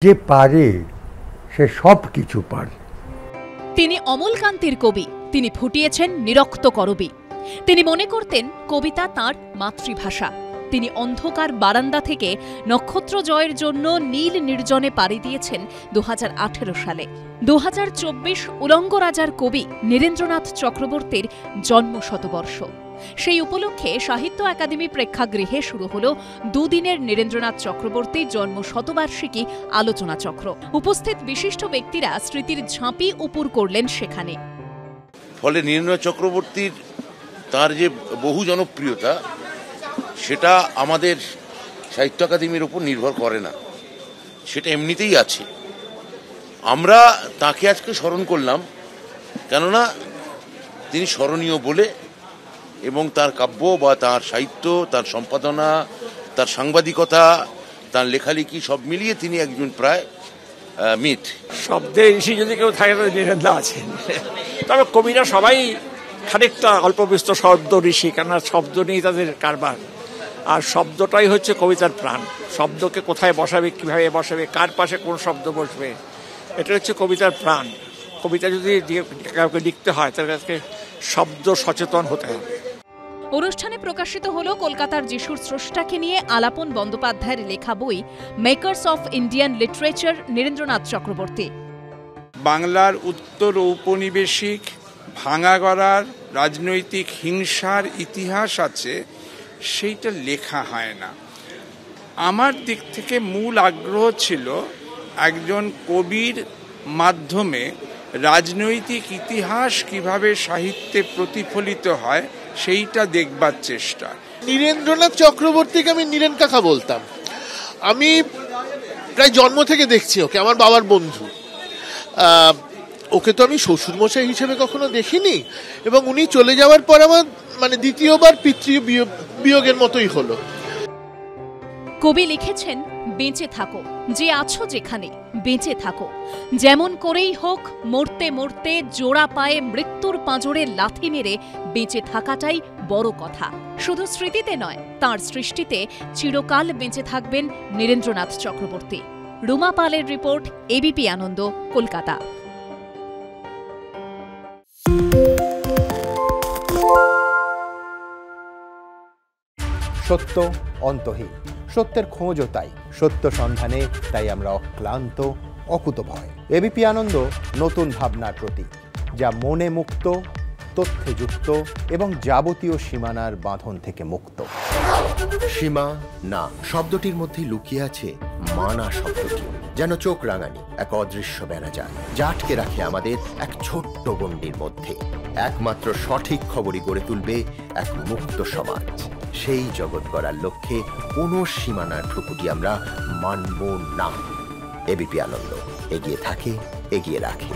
যে পারে সে সব কিছু পারে। তিনি অমলকান্তির কবি, তিনি ফুটিয়েছেন নিরক্ত করবী। তিনি মনে করতেন কবিতা তাঁর মাতৃভাষা। তিনি অন্ধকার বারান্দা থেকে নক্ষত্র জয়ের জন্য নীল নির্জনে পাড়ি দিয়েছেন 2018 সালে। 2024 উলঙ্গ রাজার কবি নীরেন্দ্রনাথ চক্রবর্তীর জন্মশতবর্ষ। সেই উপলক্ষে সাহিত্য একাডেমি প্রেক্ষাগৃহে শুরু হল দুদিনের নীরেন্দ্রনাথ চক্রবর্তী জন্মশতবার্ষিকী আলোচনা চক্র। উপস্থিত বিশিষ্ট ব্যক্তিরা স্মৃতির ঝাঁপি উপুর করলেন সেখানে। ফলে নীরেন্দ্রনাথ চক্রবর্তীর তার যে বহু জনপ্রিয়তা, সেটা আমাদের সাহিত্য একাডেমির উপর নির্ভর করে না, সেটা এমনিতেই আছে। আমরা তাকে আজকে স্মরণ করলাম, কেননা তিনি স্মরণীয় বলে, এবং তার কাব্য বা তার সাহিত্য, তার সম্পাদনা, তার সাংবাদিকতা, তার লেখালেখি সব মিলিয়ে তিনি একজন প্রায় মিথ। শব্দের ঋষি যদি কেউ থাকে তো নীরেন্দ্র আছেন। তবে কবিরা সবাই খানিকটা অল্প বিস্তর শব্দ ঋষি, কেননা শব্দ নিয়েই তাদের কারবার। আর শব্দটাই হচ্ছে কবিতার প্রাণ। শব্দকে কোথায় বসাবে, কিভাবে বসাবে, কার পাশে কোন শব্দ বসবে, এটা হচ্ছে কবিতার প্রাণ। কবিতা যদি কাউকে লিখতে হয় তার কাছে শব্দ সচেতন হতে হবে। অনুষ্ঠানে প্রকাশিত হল কলকাতার যিশুর স্রষ্টাকে নিয়ে আলাপন বন্দ্যোপাধ্যায়ের লেখা বই makers of Indian literature Nirendranath Chakraborty. বাংলার উত্তর ঔপনিবেশিক ভাঙাগড়ার রাজনৈতিক হিংসার ইতিহাস আছে, সেইটা লেখা হয় না। আমার দিক থেকে মূল আগ্রহ ছিল একজন কবির মাধ্যমে রাজনৈতিক ইতিহাস কিভাবে সাহিত্যে প্রতিফলিত হয় সেইটা দেখবার চেষ্টা। নীরেন্দ্রনাথ চক্রবর্তীকে আমি নীরেন কাকা বলতাম। আমি প্রায় জন্ম থেকে দেখছি ওকে, আমার বাবার বন্ধু। ওকে তো আমি শ্বশুরমশাই হিসেবে কখনো দেখিনি, এবং উনি চলে যাওয়ার পর আমার দ্বিতীয়বার পিতৃ বিয়োগের মতোই হলো। কবি লিখেছেন, বেঁচে থাকো, যে আছো যেখানে বেঁচে থাকো, যেমন করেই হোক মরতে মরতে জোড়া পায়ে মৃত্যুর পাঁজরে লাথি মেরে বেঁচে থাকাটাই বড় কথা। শুধু স্মৃতিতে নয়, তাঁর সৃষ্টিতে চিরকাল বেঁচে থাকবেন নীরেন্দ্রনাথ চক্রবর্তী। রুমা পালের রিপোর্ট, এবিপি আনন্দ, কলকাতা। সত্য অন্তহীন, সত্যের খোঁজও তাই, সত্য সন্ধানে তাই আমরা অক্লান্ত, অকুতভয়। এবিপি আনন্দ নতুন ভাবনার প্রতীক, যা মনে মুক্ত, তথ্যে যুক্ত এবং যাবতীয় সীমানার বাঁধন থেকে মুক্ত। সীমা না শব্দটির মধ্যে লুকিয়ে আছে মানা শব্দটি, যেন চোখ রাঙানি এক অদৃশ্য বেড়াজাল, যা আটকে রাখে আমাদের এক ছোট্ট গণ্ডির মধ্যে। একমাত্র সঠিক খবরই গড়ে তুলবে এক মুক্ত সমাজ। সেই জগৎ গড়ার লক্ষ্যে কোনো সীমানার ঠুকুটি আমরা মানব না। এবিপি আনন্দ এগিয়ে থাকে, এগিয়ে রাখে।